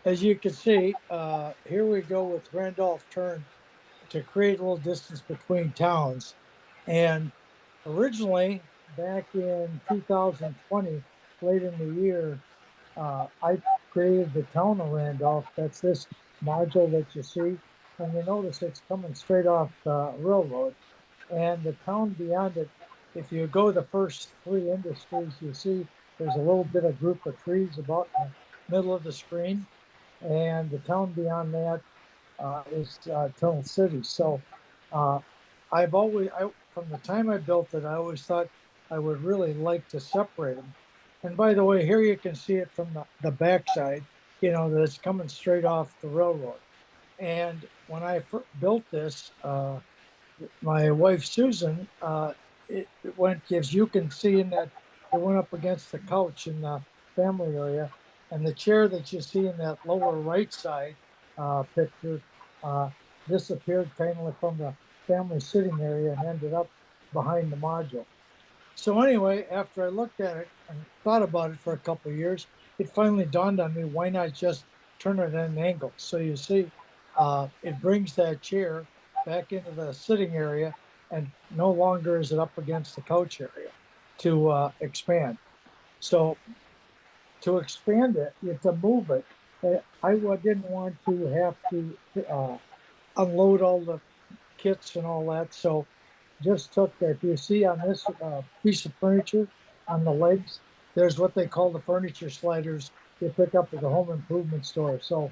As you can see, here we go with Randolph turn to create a little distance between towns. And originally, back in 2020, late in the year, I created the town of Randolph. That's this module that you see. And you notice it's coming straight off the railroad. And the town beyond it, if you go the first three industries, you see there's a little bit of group of trees about in the middle of the screen. And the town beyond that is Tunnel City. So uh, from the time I built it, I always thought I would really like to separate them. And by the way, here you can see it from the backside, that it's coming straight off the railroad. And when I built this, my wife Susan, it went, as you can see in that, it went up against the couch in the family area. And the chair that you see in that lower right side picture uh, disappeared kind of from the family sitting area and ended up behind the module. So anyway, after I looked at it and thought about it for a couple of years, it finally dawned on me, why not just turn it at an angle? So you see, it brings that chair back into the sitting area, and no longer is it up against the couch area to expand. So to expand it, to move it, I didn't want to have to unload all the kits and all that. So just took, if you see on this piece of furniture on the legs, there's what they call the furniture sliders you pick up at the home improvement store. So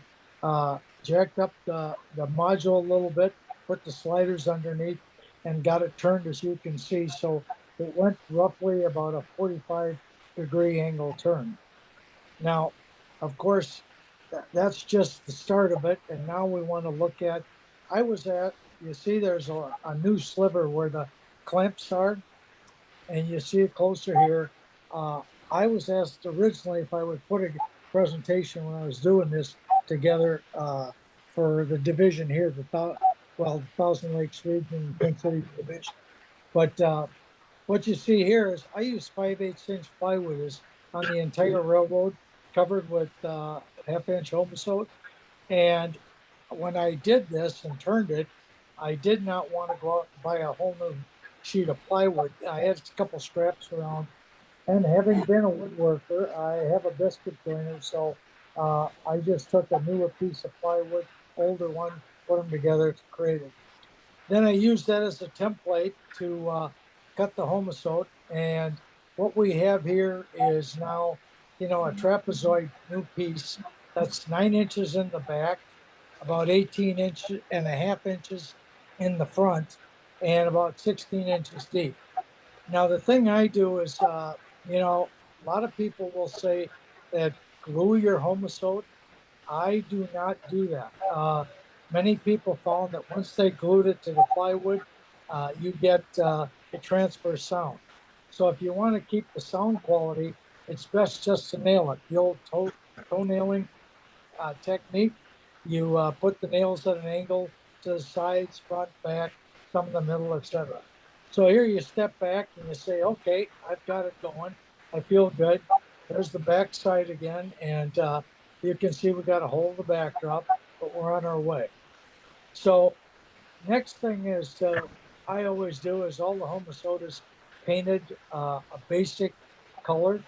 jacked up the module a little bit, put the sliders underneath, and got it turned, as you can see. So it went roughly about a 45-degree angle turn. Now, of course, that's just the start of it. And now we want to look at, you see, there's a new sliver where the clamps are, and you see it closer here. Uh, I was asked originally if I would put a presentation when I was doing this together for the division here, the Thousand Lakes region, Twin Cities division. But what you see here is I use 5/8 inch plywood is on the entire railroad, covered with half-inch homosode. And when I did this and turned it, I did not want to go out and buy a whole new sheet of plywood. I had a couple scraps around, and having been a woodworker, I have a biscuit joiner, so I just took a newer piece of plywood, older one, put them together to create it. Then I used that as a template to cut the homosode. And what we have here is now, a trapezoid new piece that's 9 inches in the back, about 18 inches and a half inches in the front, and about 16 inches deep. Now, the thing I do is, a lot of people will say that glue your homosode. I do not do that. Many people found that once they glued it to the plywood, you get it transfers sound. So if you want to keep the sound quality, it's best just to nail it. The old toe nailing technique. You put the nails at an angle to the sides, front, back, some in the middle, etc. So here you step back and you say, okay, I've got it going. I feel good. There's the back side again. And you can see we got a hold of the backdrop, but we're on our way. So next thing is I always do is all the homosodas painted a basic color,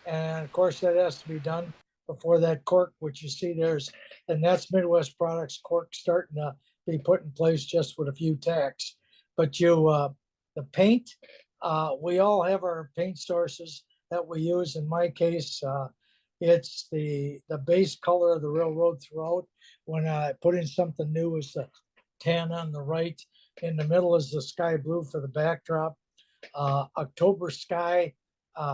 and of course that has to be done before that cork, which you see there's, and that's Midwest Products cork starting to be put in place just with a few tacks. But the paint, we all have our paint sources that we use. In my case, it's the base color of the railroad throughout. When I put in something new, is the tan on the right. In the middle is the sky blue for the backdrop. October sky,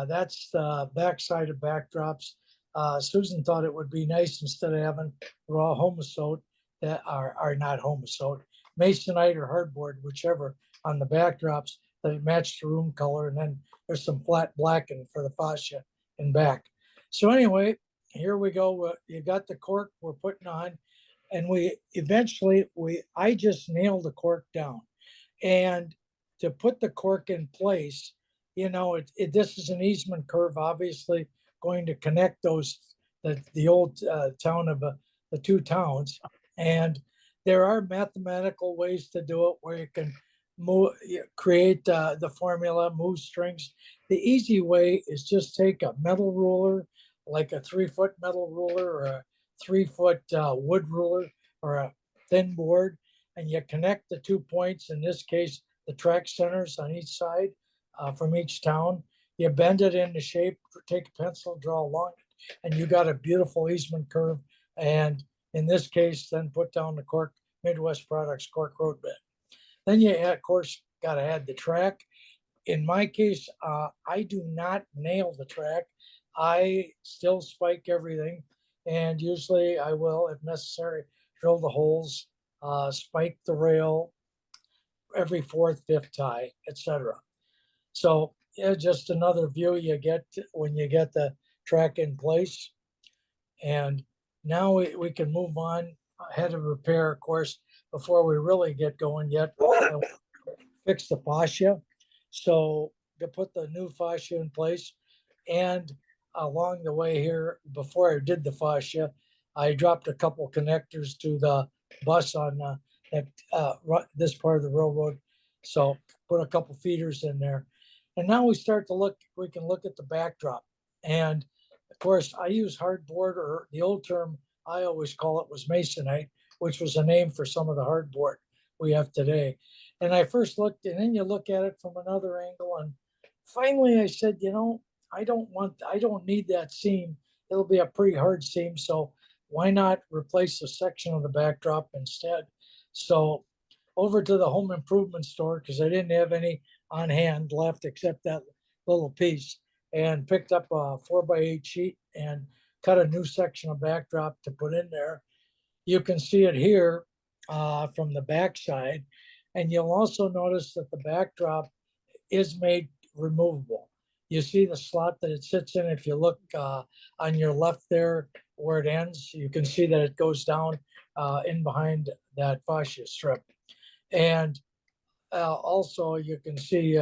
that's the backside of backdrops. Susan thought it would be nice, instead of having raw homosode that are not homosode, masonite or hardboard, whichever, on the backdrops, that it matched the room color. And then there's some flat blacking for the fascia in back. So anyway, here we go. You got the cork we're putting on, and I just nailed the cork down. And to put the cork in place, this is an easement curve, obviously going to connect the old town of the two towns. And there are mathematical ways to do it where you can move, create the formula, move strings. The easy way is just take a metal ruler, like a 3-foot metal ruler or a 3-foot wood ruler or a thin board, and you connect the 2 points, in this case, the track centers on each side from each town. You bend it into shape, take a pencil, draw along it, and you got a beautiful Eastman curve. And in this case, then put down the Cork Midwest Products Cork Road bed. Then you, of course, got to add the track. In my case, I do not nail the track. I still spike everything, and usually I will, if necessary, drill the holes, spike the rail every fourth, fifth tie, etc. So yeah, just another view you get when you get the track in place. And now we can move on ahead of repair, of course, before we really get going yet. Fix the fascia. So to put the new fascia in place, and along the way here, before I did the fascia, I dropped a couple connectors to the bus on that this part of the railroad. So put a couple feeders in there, and now we start to look. We can look at the backdrop, and of course, I use hardboard, or the old term I always call it was masonite, which was a name for some of the hardboard we have today. And I first looked, and then you look at it from another angle, and finally I said, I don't need that seam. It'll be a pretty hard seam, so why not replace a section of the backdrop instead? So over to the home improvement store, because I didn't have any on hand left except that little piece, and picked up a 4x8 sheet and cut a new section of backdrop to put in there. You can see it here from the backside. And you'll also notice that the backdrop is made removable. You see the slot that it sits in. If you look on your left there where it ends, you can see that it goes down in behind that fascia strip. And also you can see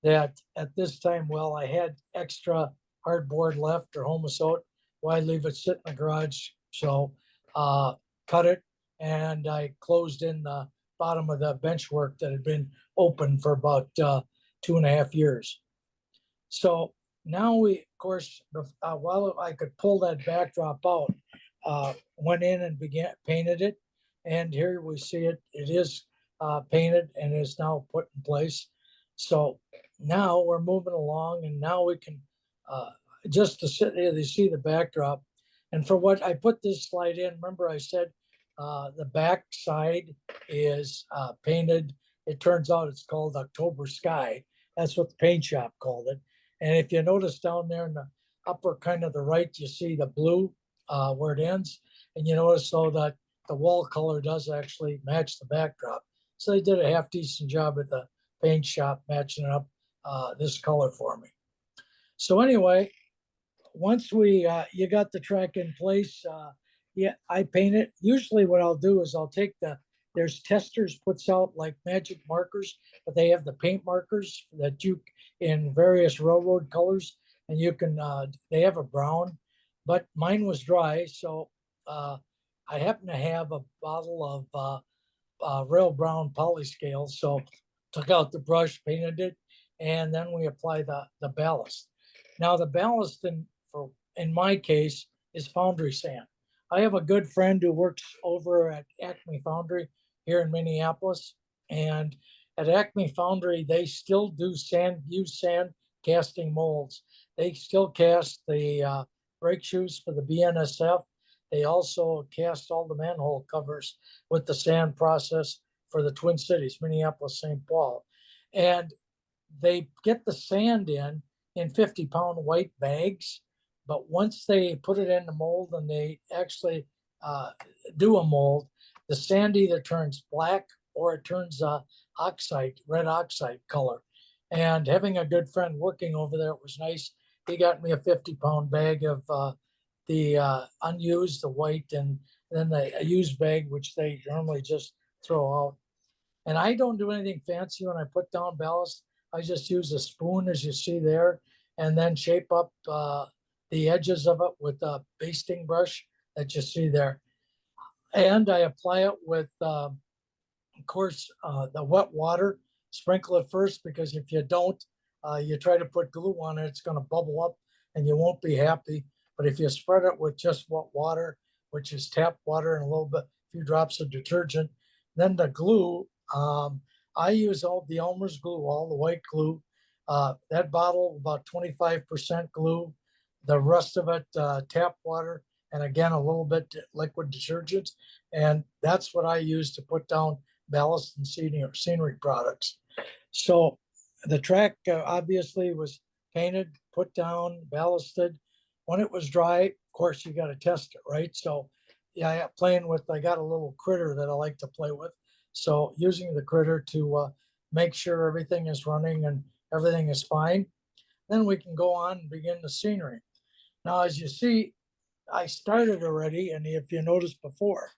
that at this time, well, I had extra hardboard left or Homosote. Why leave it sit in the garage? So cut it, and I closed in the bottom of the benchwork that had been open for about 2.5 years. So now we, of course, while I could pull that backdrop out, went in and painted it. And here we see it. It is painted and is now put in place. So now we're moving along, and now we can just to sit there, you see the backdrop. And for what I put this slide in, remember I said the back side is painted. It turns out it's called October Sky. That's what the paint shop called it. And if you notice down there in the upper kind of the right, you see the blue where it ends. And you notice though that the wall color does actually match the backdrop. So they did a half decent job at the paint shop matching up this color for me. So anyway, once you got the track in place, yeah, I paint it. Usually what I'll do is I'll take there's Testers puts out like magic markers, but they have the paint markers that you in various railroad colors, and you can they have a brown, but mine was dry, so I happen to have a bottle of rail brown polyscale, so took out the brush, painted it, and then we apply the ballast. Now the ballast in my case is foundry sand. I have a good friend who works over at Acme Foundry here in Minneapolis, and at Acme Foundry they still do use sand casting molds. They still cast the brake shoes for the BNSF. They also cast all the manhole covers with the sand process for the Twin Cities, Minneapolis, St. Paul. And they get the sand in 50-pound white bags. But once they put it in the mold and they actually do a mold, the sand either turns black or it turns red oxide color. And having a good friend working over there, it was nice. He got me a 50-pound bag of the unused, the white, and then the used bag, which they normally just throw out. And I don't do anything fancy when I put down ballast. I just use a spoon, as you see there, and then shape up the edges of it with a basting brush that you see there. and I apply it with, of course, the wet water. Sprinkle it first, because if you don't, you try to put glue on it, it's going to bubble up and you won't be happy. But if you spread it with just wet water, which is tap water and a little bit, a few drops of detergent, then the glue, I use all the Elmer's glue, all the white glue. That bottle, about 25% glue, the rest of it tap water, and again, a little bit liquid detergent. And that's what I use to put down ballast and scenery products. So the track obviously was painted, put down, ballasted. When it was dry, of course, you got to test it, right? So yeah, I got a little critter that I like to play with. So using the critter to make sure everything is running and everything is fine, then we can go on and begin the scenery. Now, as you see, I started already, and if you noticed before,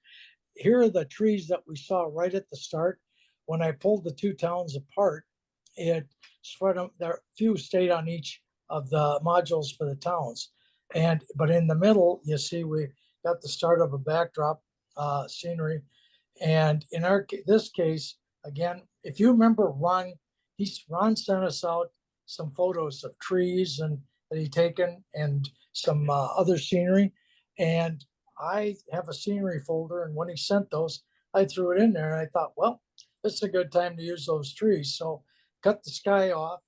here are the trees that we saw right at the start. When I pulled the two towns apart, it spread them. There, few stayed on each of the modules for the towns, but in the middle, you see we got the start of a backdrop scenery. And in this case, again, if you remember Ron, Ron sent us out some photos of trees and that he taken, and some other scenery. And I have a scenery folder, and when he sent those, I threw it in there, and I thought, well, this is a good time to use those trees. So cut the sky off.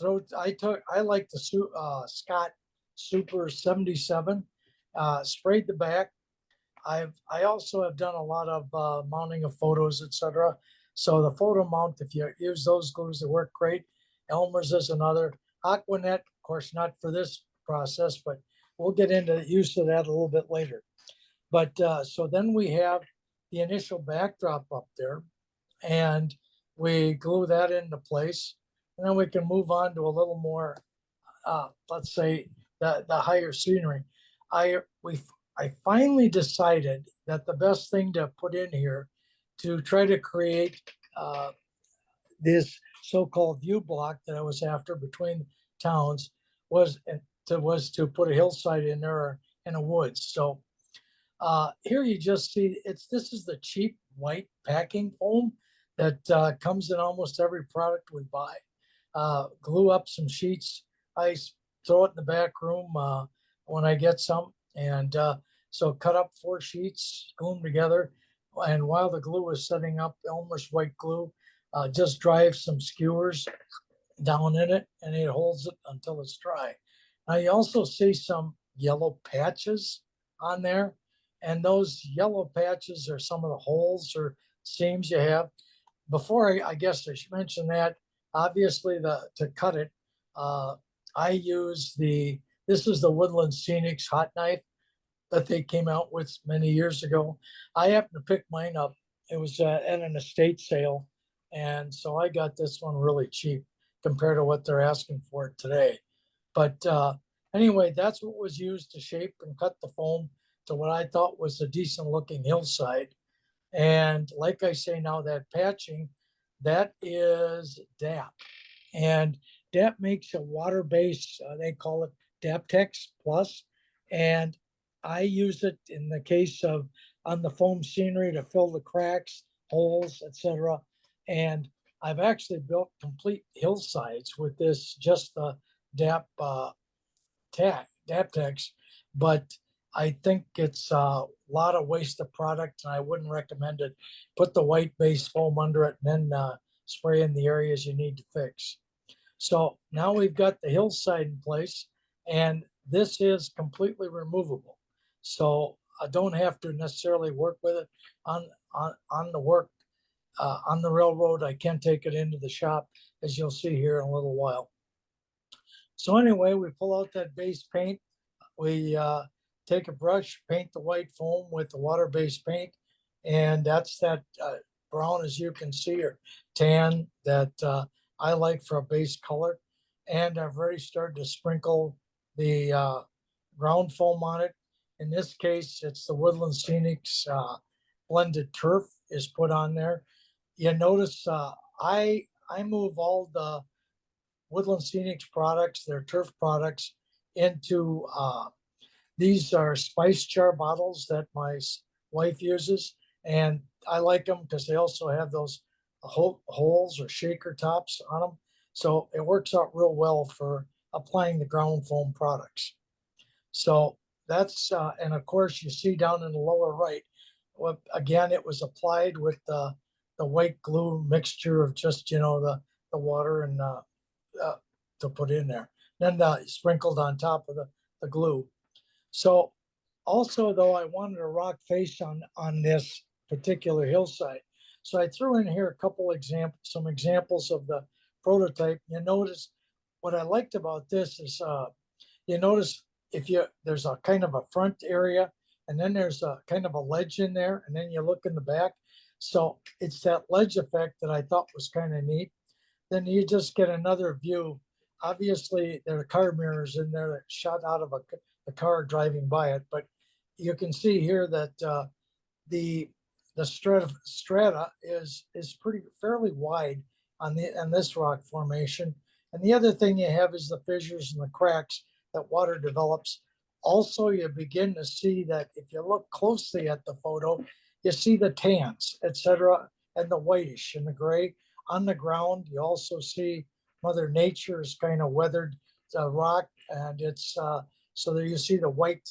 I like the Scott Super 77. Sprayed the back. I also have done a lot of mounting of photos, etc. So the photo mount, if you use those glues, they work great. Elmer's is another. Aquanet, of course, not for this process, but we'll get into the use of that a little bit later. But so then we have the initial backdrop up there, and we glue that into place, and then we can move on to a little more, let's say, the higher scenery. I we I finally decided that the best thing to put in here to try to create this so-called view block that I was after between towns was to put a hillside in there in a woods. So here you just see this is the cheap white packing foam that comes in almost every product we buy. Glue up some sheets. I throw it in the back room when I get some, and so cut up 4 sheets, glue them together, and while the glue is setting up, Elmer's white glue, just drive some skewers down in it, and it holds it until it's dry. Now you also see some yellow patches on there, and those yellow patches are some of the holes or seams you have. Before I guess I should mention that, obviously to cut it, I use this is the Woodland Scenics hot knife that they came out with many years ago. I happened to pick mine up. It was at an estate sale, and so I got this one really cheap compared to what they're asking for it today. But anyway, that's what was used to shape and cut the foam to what I thought was a decent looking hillside. And like I say now, that patching, that is DAP. And DAP makes a water-based, they call it DAPtex Plus. And I use it in the case of on the foam scenery to fill the cracks, holes, etc. And I've actually built complete hillsides with this, just the DAP DAPtex, but I think it's a lot of waste of product, and I wouldn't recommend it. Put the white base foam under it, and then spray in the areas you need to fix. So now we've got the hillside in place, and this is completely removable. So I don't have to necessarily work with it on the work on the railroad. I can take it into the shop, as you'll see here in a little while. So anyway, we pull out that base paint. We take a brush, paint the white foam with the water-based paint, and that's that brown, as you can see, or tan that I like for a base color. And I've already started to sprinkle the ground foam on it. In this case, it's the Woodland Scenics blended turf is put on there. You notice I move all the Woodland Scenics products, their turf products, into these are spice jar bottles that my wife uses, and I like them because they also have those holes or shaker tops on them. So it works out real well for applying the ground foam products. So that's, and of course, you see down in the lower right, well, again, it was applied with the white glue mixture of just, the water and uh, to put in there. Then sprinkled on top of the glue. So also, though, I wanted a rock face on this particular hillside. So I threw in here a couple examples, some examples of the prototype. You notice what I liked about this is you notice if you there's a kind of a front area and then there's a kind of a ledge in there and then you look in the back. So it's that ledge effect that I thought was kind of neat. Then you just get another view. Obviously, there are car mirrors in there that shot out of a car driving by it, but you can see here that the strata is pretty fairly wide on this rock formation. And the other thing you have is the fissures and the cracks that water develops. Also, you begin to see that if you look closely at the photo, you see the tans, etc., and the whitish and the gray on the ground. You also see Mother Nature is kind of weathered the rock, and it's so there you see the white.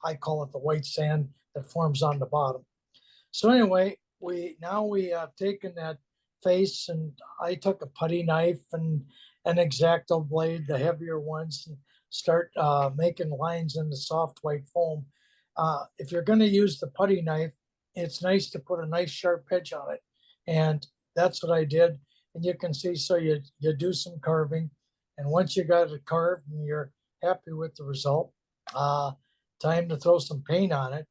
I call it the white sand that forms on the bottom. So anyway, we have taken that face, and I took a putty knife and an X-Acto blade, the heavier ones, and start making lines in the soft white foam. If you're going to use the putty knife, it's nice to put a nice sharp edge on it, and that's what I did. And you can see, so you do some carving, and once you got it carved and you're happy with the result, time to throw some paint on it.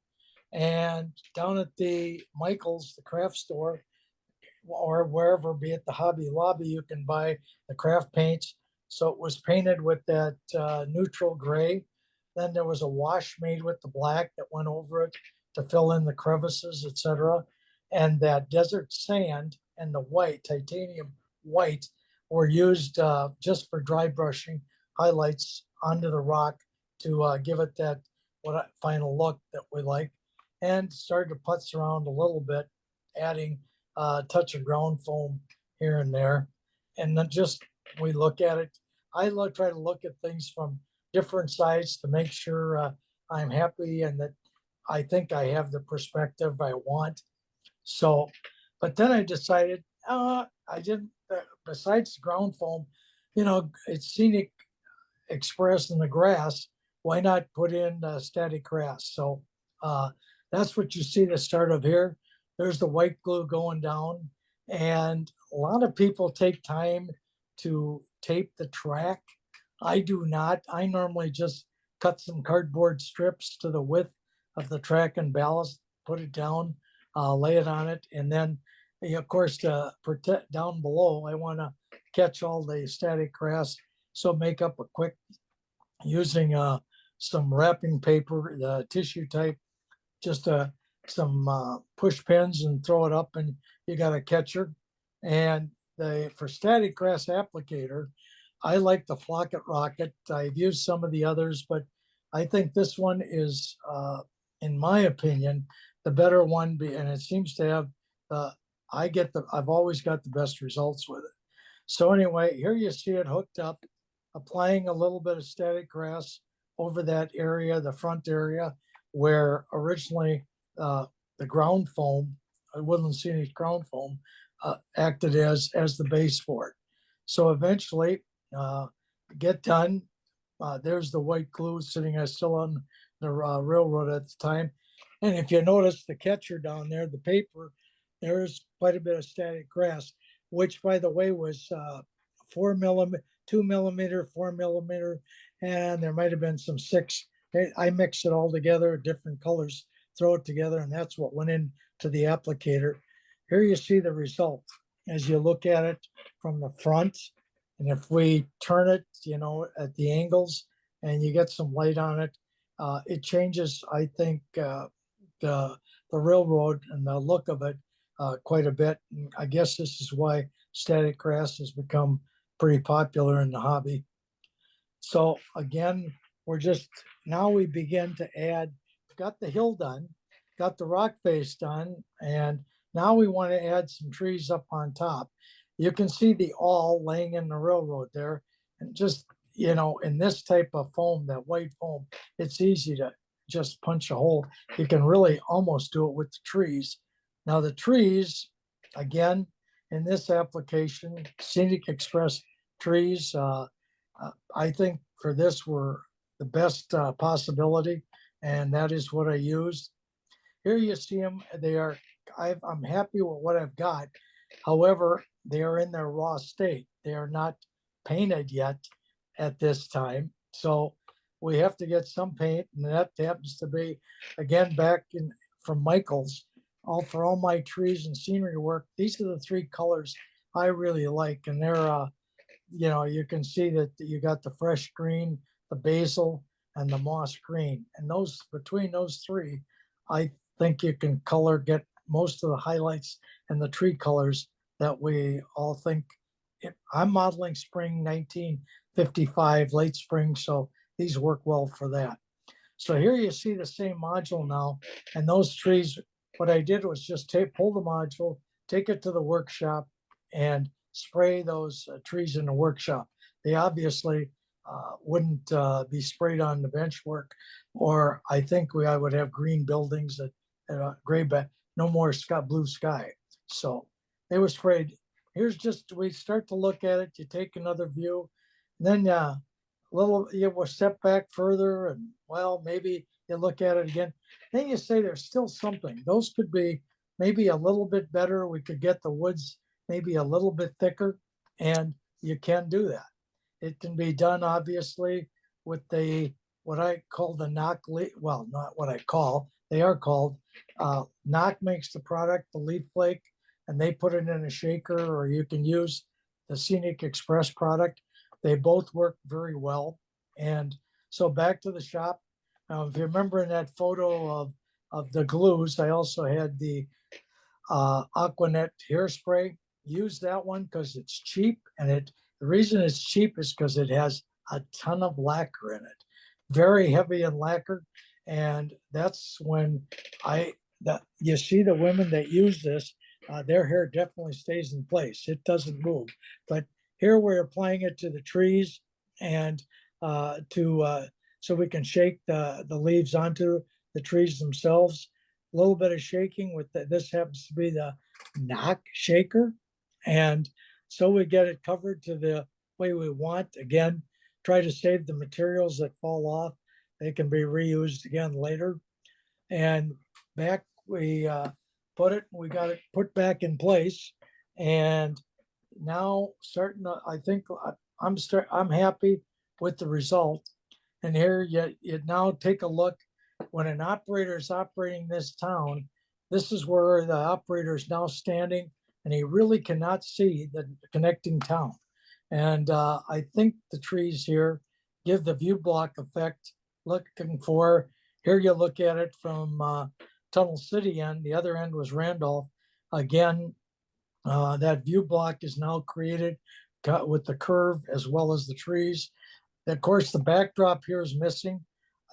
And down at the Michael's, the craft store, or wherever, be it the Hobby Lobby, you can buy the craft paints. So it was painted with that neutral gray. Then there was a wash made with the black that went over it to fill in the crevices, etc. And that desert sand and the white, titanium white, were used just for dry brushing highlights onto the rock to give it that final look that we like. And started to putz around a little bit, adding a touch of ground foam here and there. And then just we look at it. Try to look at things from different sides to make sure I'm happy and that I think I have the perspective I want. So, but then I decided I didn't. Besides ground foam, it's scenic express in the grass. Why not put in static grass? So that's what you see the start of here. There's the white glue going down, and a lot of people take time to tape the track. I do not. I normally just cut some cardboard strips to the width of the track and ballast, put it down, lay it on it, and then, of course, to protect down below, I want to catch all the static grass. So make up a quick using some wrapping paper, the tissue type, just some push pins and throw it up, and you got a catcher. And for static grass applicator, I like the Flocket Rocket. I've used some of the others, but I think this one is, in my opinion, the better one. And it seems to have I've always got the best results with it. So anyway, here you see it hooked up, applying a little bit of static grass over that area, the front area, where originally the ground foam, woodland scenic ground foam, acted as the base for it. So eventually, get done. There's the white glue sitting still on the railroad at the time. And if you notice the catcher down there, the paper, there's quite a bit of static grass, which, by the way, was 4mm, 2mm, 4mm, and there might have been some 6. I mix it all together, different colors, throw it together, and that's what went into the applicator. Here you see the result as you look at it from the front. And if we turn it, at the angles and you get some light on it, it changes, I think, the railroad and the look of it quite a bit. And I guess this is why static grass has become pretty popular in the hobby. So again, now we begin to add, got the hill done. got the rock face done, and now we want to add some trees up on top. You can see the awl laying in the railroad there, and just, in this type of foam, that white foam, it's easy to just punch a hole. You can really almost do it with the trees. Now the trees, again, in this application, Scenic Express trees, I think for this were the best possibility, and that is what I used. Here you see them. I'm happy with what I've got. However, they are in their raw state. They are not painted yet at this time. So we have to get some paint, and that happens to be, again, back in from Michael's. For all my trees and scenery work, these are the three colors I really like, and you can see that you got the fresh green, the basil, and the moss green. And those, between those three, I think you can get most of the highlights and the tree colors that we all think. I'm modeling spring 1955, late spring, so these work well for that. So here you see the same module now, and those trees, what I did was just pull the module, take it to the workshop, and spray those trees in the workshop. They obviously wouldn't be sprayed on the bench work, or I think I would have green buildings that gray back, no more blue sky. So they were sprayed. We start to look at it, you take another view, then you will step back further, and well, maybe you look at it again. Then you say there's still something. Those could be maybe a little bit better. We could get the woods maybe a little bit thicker, and you can do that. It can be done obviously with what I call the knock leaf. Well, not what I call. They are called. Knock makes the product, the leaf flake, and they put it in a shaker, or you can use the Scenic Express product. They both work very well. And so back to the shop. If you remember in that photo of the glues, I also had the Aquanet hairspray. Use that one because it's cheap, and the reason it's cheap is because it has a ton of lacquer in it, very heavy in lacquer, and that's when you see the women that use this, their hair definitely stays in place. It doesn't move. But here we're applying it to the trees, and so we can shake the leaves onto the trees themselves. A little bit of shaking with this happens to be the knock shaker, and so we get it covered to the way we want. Again, try to save the materials that fall off. They can be reused again later. And back we got it put back in place, and now I think I'm happy with the result. And here you now take a look. When an operator is operating this town, this is where the operator is now standing, and he really cannot see the connecting town. And I think the trees here give the view block effect. Here you look at it from Tunnel City end. The other end was Randolph. Again, that view block is now created with the curve as well as the trees. Of course, the backdrop here is missing.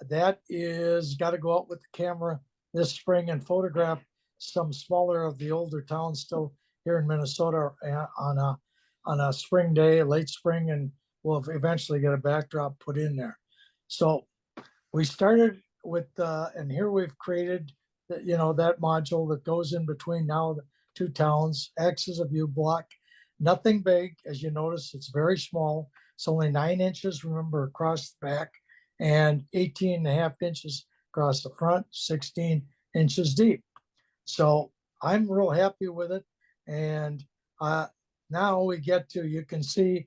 That is got to go out with the camera this spring and photograph some smaller of the older towns still here in Minnesota on a spring day, late spring, and we'll eventually get a backdrop put in there. So we started with, and here we've created that module that goes in between now the two towns, acts as a view block. Nothing big, as you notice, it's very small. It's only 9 inches, remember, across the back, and 18.5 inches across the front, 16 inches deep. So I'm real happy with it. And now we get to, you can see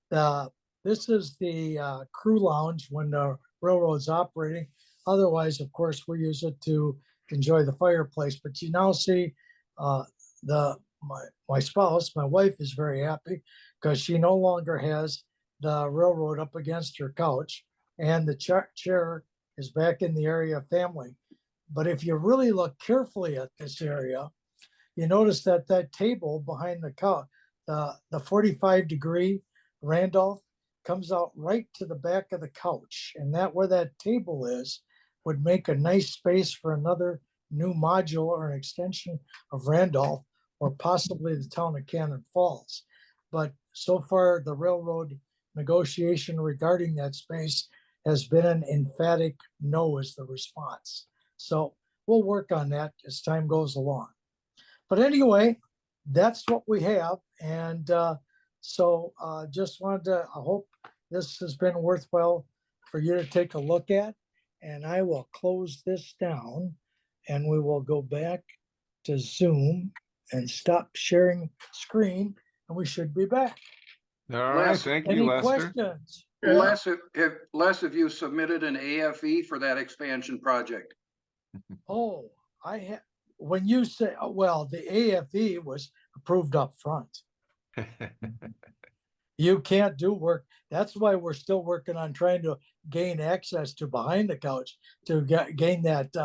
this is the crew lounge when the railroad's operating. Otherwise, of course, we use it to enjoy the fireplace. But you now see my spouse, my wife, is very happy because she no longer has the railroad up against her couch, and the chair is back in the area of family. But if you really look carefully at this area, you notice that table behind the couch, the 45-degree Randolph, comes out right to the back of the couch, and where that table is would make a nice space for another new module or an extension of Randolph or possibly the town of Cannon Falls. But so far, the railroad negotiation regarding that space has been an emphatic no as the response. So we'll work on that as time goes along. But anyway, that's what we have. And just wanted to, I hope this has been worthwhile for you to take a look at. And I will close this down and we will go back to Zoom and stop sharing screen and we should be back. All right, thank you, Any Lester. questions? Les, have you submitted an AFE for that expansion project? Oh, I have, when you say, well, the AFE was approved up front. You can't do work. That's why we're still working on trying to gain access to behind the couch to gain that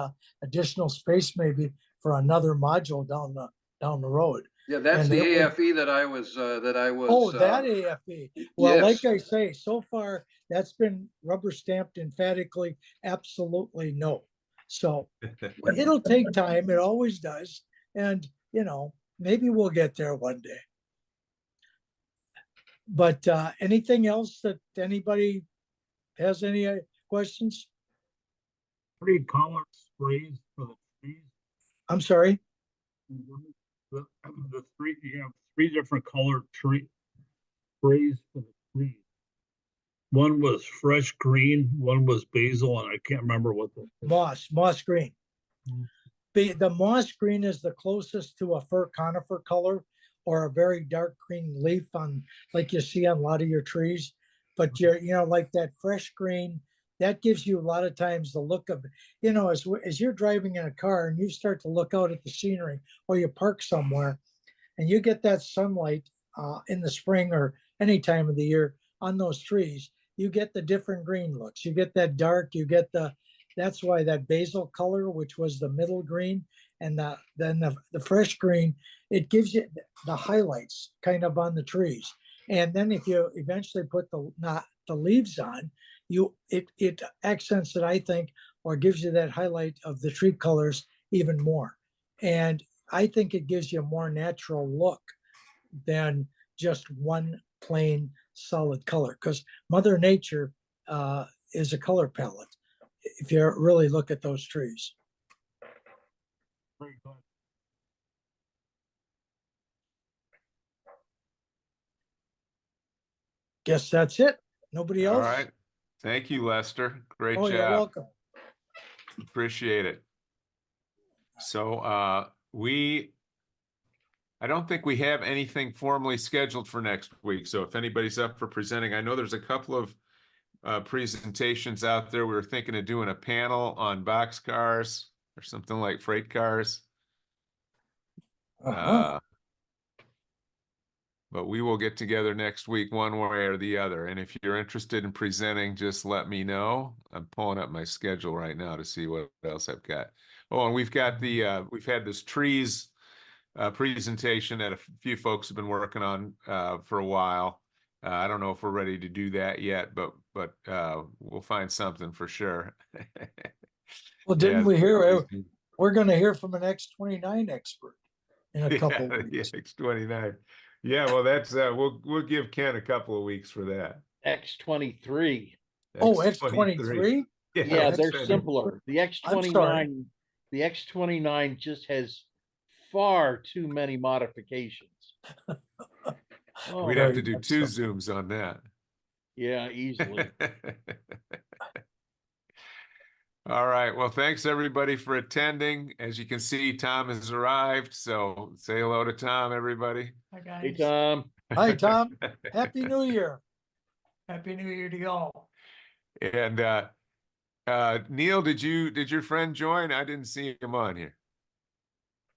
additional space maybe for another module down the road. Yeah, that's And the it would- AFE that I was. Oh, that AFE. Well, yes. like I say, so far that's been rubber stamped emphatically, absolutely no. So it'll take time. It always does. And, you know, maybe we'll get there one day. But anything else that anybody has any questions? Three color sprays for the trees. I'm sorry. The three, you have three different colored tree sprays for the trees. One was fresh green, one was basil, and I can't remember what the Moss green. Mm. The moss green is the closest to a fir conifer color or a very dark green leaf on, like you see on a lot of your trees. But you're, you know, like that fresh green, that gives you a lot of times the look of, you know, as you're driving in a car and you start to look out at the scenery or you park somewhere and you get that sunlight in the spring or any time of the year on those trees, you get the different green looks. You get that dark, you get that's why that basil color, which was the middle green, and then the fresh green, it gives you the highlights kind of on the trees. And then if you eventually put the leaves on, it accents it, I think, or gives you that highlight of the tree colors even more. And I think it gives you a more natural look than just one plain solid color, because Mother Nature is a color palette if you really look at those trees. Very good. Guess that's it. Nobody All else? right. Thank you, Lester. Great Oh, job. you're welcome. Appreciate it. So I don't think we have anything formally scheduled for next week. So if anybody's up for presenting, I know there's a couple of presentations out there. We were thinking of doing a panel on box cars or something like freight cars. But we will get together next week one way or the other. And if you're interested in presenting, just let me know. I'm pulling up my schedule right now to see what else I've got. Oh, and we've got we've had this trees presentation that a few folks have been working on for a while. I don't know if we're ready to do that yet, but we'll find something for sure. Well, didn't we hear? We're going to hear from an X29 expert in a couple of weeks. Yeah, X29. Yeah, well, that's we'll give Ken a couple of weeks for that. X23. Oh, X23. Yeah, they're X23. simpler. The X29 just has far too many modifications. We'd have to do two Zooms on that. Yeah, easily. All right. Well, thanks everybody for attending. As you can see, Tom has arrived. So say hello to Tom, everybody. Hi, guys. Hey, Tom. Hi, Tom. Happy New Year. Happy New Year to y'all. And Neil, did your friend join? I didn't see him on here.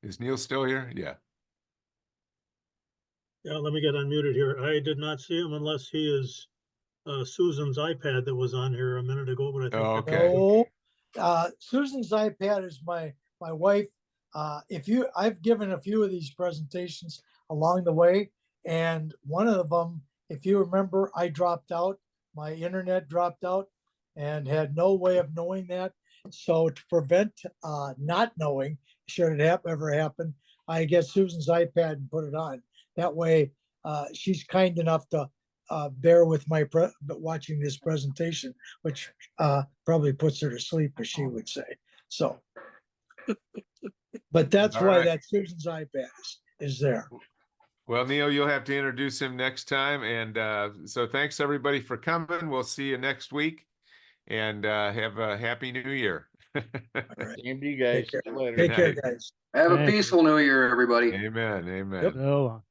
Is Neil still here? Yeah. Yeah, let me get unmuted here. I did not see him unless he is Susan's iPad that was on here a minute ago, but I think. Oh, okay. No, Susan's iPad is my wife. I've given a few of these presentations along the way, and one of them, if you remember, I dropped out. My internet dropped out, and had no way of knowing that. So to prevent not knowing, should it ever happen, I get Susan's iPad and put it on. That way, she's kind enough to bear with my watching this presentation, which probably puts her to sleep, as she would say. So, but that's All why right. that Susan's iPad is there. Well, Neil, you'll have to introduce him next time. And so thanks everybody for coming. We'll see you next week, and have a happy new year. All right. Same to you guys. Take care. See you later. Take care, night. guys. Have a Thank you. peaceful new year, everybody. Amen. Amen. Yep. No.